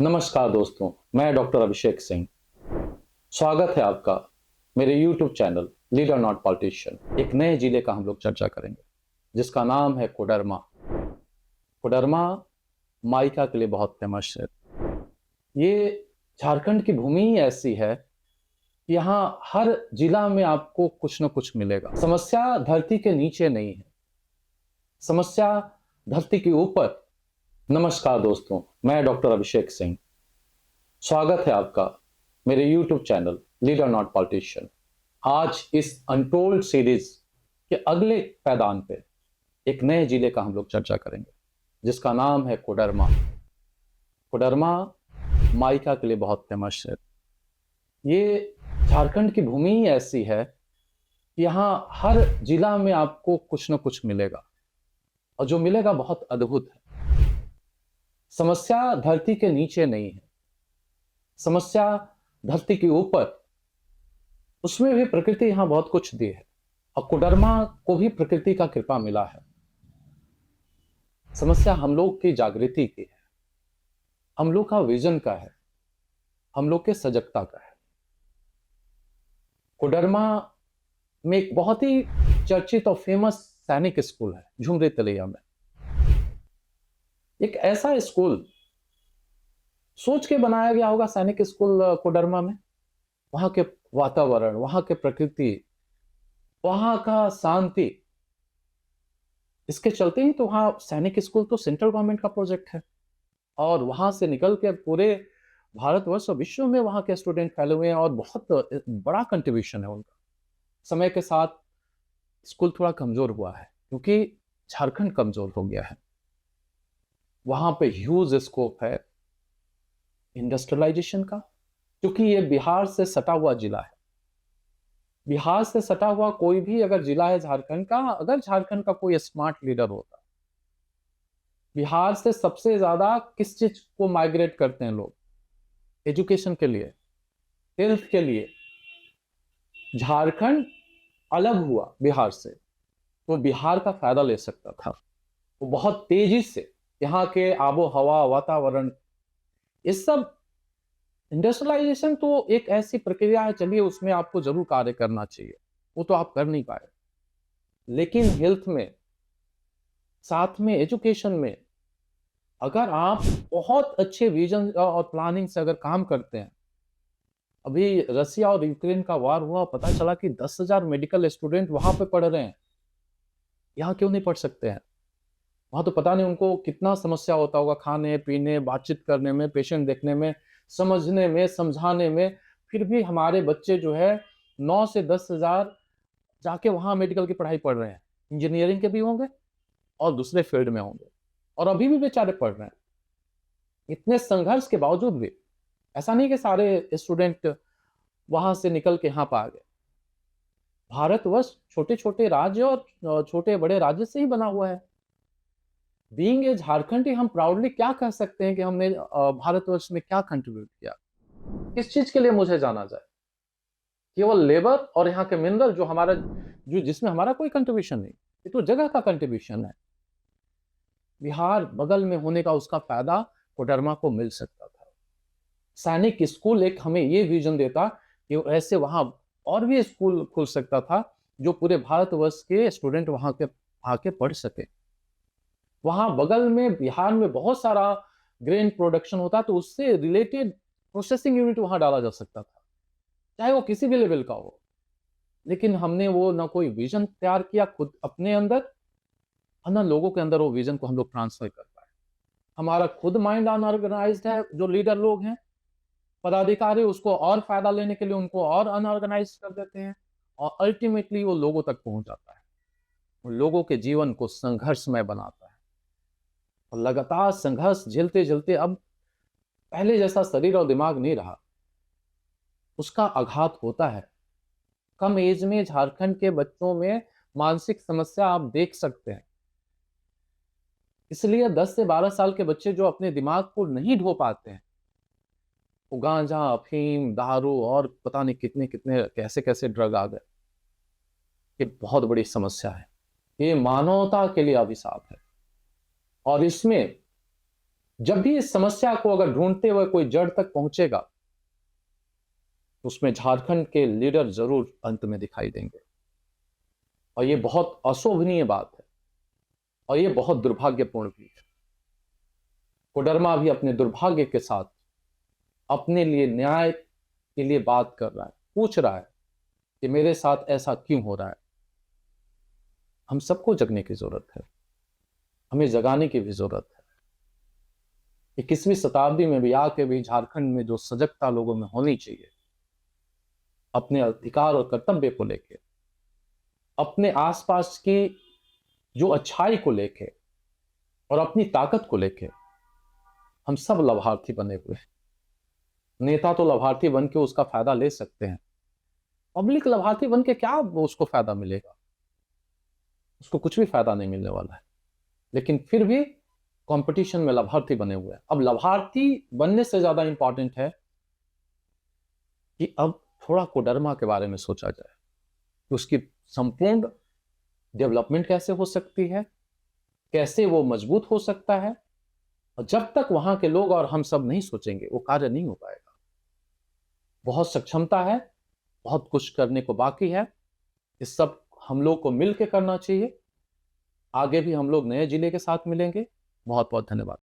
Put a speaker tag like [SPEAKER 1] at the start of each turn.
[SPEAKER 1] नमस्कार दोस्तों, मैं डॉक्टर अभिषेक सिंह। स्वागत है आपका मेरे YouTube channel leader not politician. एक नए जिले का हम लोग चर्चा करेंगे जिसका नाम है कोडरमा। कोडरमा माइका के लिए बहुत फेमस है। ये झारखंड की भूमि ही ऐसी है कि यहाँ हर जिला में आपको कुछ न कुछ मिलेगा। समस्या धरती के नीचे नहीं है, समस्या धरती के ऊपर। नमस्कार दोस्तों, मैं डॉक्टर अभिषेक सिंह। स्वागत है आपका मेरे YouTube channel leader not politician. आज इस अनटोल्ड सीरीज के अगले पैदान पे एक नए जिले का हम लोग चर्चा करेंगे जिसका नाम है कोडरमा। कोडरमा माइका के लिए बहुत फेमस है। ये झारखंड की भूमि ही ऐसी है कि यहाँ हर जिला में आपको कुछ न कुछ मिलेगा और जो मिलेगा बहुत अद्भुत है। समस्या धरती के नीचे नहीं है, समस्या धरती के ऊपर। उसमें भी प्रकृति यहां बहुत कुछ दी है और कोडरमा को भी प्रकृति का कृपा मिला है। समस्या हम लोग की जागृति की है, हम लोग का विजन का है, हम लोग के सजगता का है। कोडरमा में एक बहुत ही चर्चित और फेमस सैनिक स्कूल है झुमरी तलैया में। एक ऐसा स्कूल सोच के बनाया गया होगा, सैनिक स्कूल कोडरमा में। वहां के वातावरण, वहां के प्रकृति, वहां का शांति, इसके चलते ही तो वहां सैनिक स्कूल तो सेंट्रल गवर्नमेंट का प्रोजेक्ट है और वहां से निकल के पूरे भारतवर्ष और विश्व में वहां के स्टूडेंट फैले हुए हैं और बहुत बड़ा कंट्रीब्यूशन है उनका। समय के साथ स्कूल थोड़ा कमजोर हुआ है क्योंकि झारखंड कमजोर हो गया है। वहां पे ह्यूज स्कोप है इंडस्ट्रियलाइजेशन का, क्योंकि ये बिहार से सटा हुआ जिला है। बिहार से सटा हुआ कोई भी अगर जिला है झारखंड का, अगर झारखंड का कोई स्मार्ट लीडर होता, बिहार से सबसे ज्यादा किस चीज को माइग्रेट करते हैं लोग? एजुकेशन के लिए, हेल्थ के लिए। झारखंड अलग हुआ बिहार से तो बिहार का फायदा ले सकता था। वो बहुत तेजी से यहाँ के आबो हवा, वातावरण, ये सब। इंडस्ट्रियलाइजेशन तो एक ऐसी प्रक्रिया है, चलिए उसमें आपको जरूर कार्य करना चाहिए, वो तो आप कर नहीं पाए। लेकिन हेल्थ में, साथ में एजुकेशन में, अगर आप बहुत अच्छे विजन और प्लानिंग से अगर काम करते हैं। अभी रसिया और यूक्रेन का वार हुआ, पता चला कि 10,000 मेडिकल स्टूडेंट वहां पे पढ़ रहे हैं। यहाँ क्यों नहीं पढ़ सकते हैं? वहां तो पता नहीं उनको कितना समस्या होता होगा, खाने पीने, बातचीत करने में, पेशेंट देखने में, समझने में, समझाने में। फिर भी हमारे बच्चे जो है 9 से 10,000 जाके वहां मेडिकल की पढ़ाई पढ़ रहे हैं। इंजीनियरिंग के भी होंगे और दूसरे फील्ड में होंगे और अभी भी बेचारे पढ़ रहे हैं। इतने संघर्ष के बावजूद भी ऐसा नहीं कि सारे स्टूडेंट वहां से निकल के यहाँ पर आ गए। भारतवर्ष छोटे छोटे राज्य और छोटे बड़े राज्य से ही बना हुआ है। बीइंग ए झारखंडी, हम प्राउडली क्या कह सकते हैं कि हमने भारतवर्ष में क्या कंट्रीब्यूट किया? किस चीज के लिए मुझे जाना जाए? केवल लेबर और यहाँ के मिनरल जो जिसमें हमारा कोई कंट्रीब्यूशन नहीं, ये तो जगह का कंट्रीब्यूशन है। बिहार बगल में होने का उसका फायदा कोडरमा को मिल सकता था। सैनिक स्कूल एक हमें ये विजन देता कि ऐसे वहां और भी स्कूल खुल सकता था जो पूरे भारतवर्ष के स्टूडेंट वहां के आके पढ़ सके। वहां बगल में बिहार में बहुत सारा ग्रेन प्रोडक्शन होता, तो उससे रिलेटेड प्रोसेसिंग यूनिट वहां डाला जा सकता था, चाहे वो किसी भी लेवल का हो। लेकिन हमने वो ना कोई विजन तैयार किया खुद अपने अंदर और ना लोगों के अंदर वो विजन को हम लोग ट्रांसफर कर पाए। हमारा खुद माइंड अनऑर्गेनाइज्ड है। जो लीडर लोग हैं, पदाधिकारी, उसको और फायदा लेने के लिए उनको और अनऑर्गेनाइज कर देते हैं और अल्टीमेटली वो लोगों तक पहुंच जाता है, वो लोगों के जीवन को संघर्षमय बनाता है। और लगातार संघर्ष झेलते झेलते अब पहले जैसा शरीर और दिमाग नहीं रहा, उसका आघात होता है। कम एज में झारखंड के बच्चों में मानसिक समस्या आप देख सकते हैं। इसलिए 10 से 12 साल के बच्चे जो अपने दिमाग को नहीं ढो पाते हैं, वो गांजा, अफीम, दारू और पता नहीं कितने कितने कैसे कैसे ड्रग आ गए। ये बहुत बड़ी समस्या है, ये मानवता के लिए अभिशाप है। और इसमें जब भी इस समस्या को अगर ढूंढते हुए कोई जड़ तक पहुंचेगा तो उसमें झारखंड के लीडर जरूर अंत में दिखाई देंगे। और ये बहुत अशोभनीय बात है और ये बहुत दुर्भाग्यपूर्ण भी है। कोडरमा भी अपने दुर्भाग्य के साथ अपने लिए न्याय के लिए बात कर रहा है, पूछ रहा है कि मेरे साथ ऐसा क्यों हो रहा है। हम सबको जगने की जरूरत है, हमें जगाने की भी जरूरत है। 21वीं शताब्दी में भी आके भी झारखंड में जो सजगता लोगों में होनी चाहिए, अपने अधिकार और कर्तव्य को लेके, अपने आसपास की जो अच्छाई को लेके और अपनी ताकत को लेके, हम सब लाभार्थी बने हुए हैं। नेता तो लाभार्थी बन के उसका फायदा ले सकते हैं, पब्लिक लाभार्थी बन के क्या उसको फायदा मिलेगा? उसको कुछ भी फायदा नहीं मिलने वाला है। लेकिन फिर भी कंपटीशन में लाभार्थी बने हुए हैं। अब लाभार्थी बनने से ज्यादा इंपॉर्टेंट है कि अब थोड़ा कोडरमा के बारे में सोचा जाए कि उसकी संपूर्ण डेवलपमेंट कैसे हो सकती है, कैसे वो मजबूत हो सकता है। और जब तक वहां के लोग और हम सब नहीं सोचेंगे वो कार्य नहीं हो पाएगा। बहुत सक्षमता है, बहुत कुछ करने को बाकी है। इस सब हम लोग को मिलकर करना चाहिए। आगे भी हम लोग नए जिले के साथ मिलेंगे। बहुत बहुत धन्यवाद।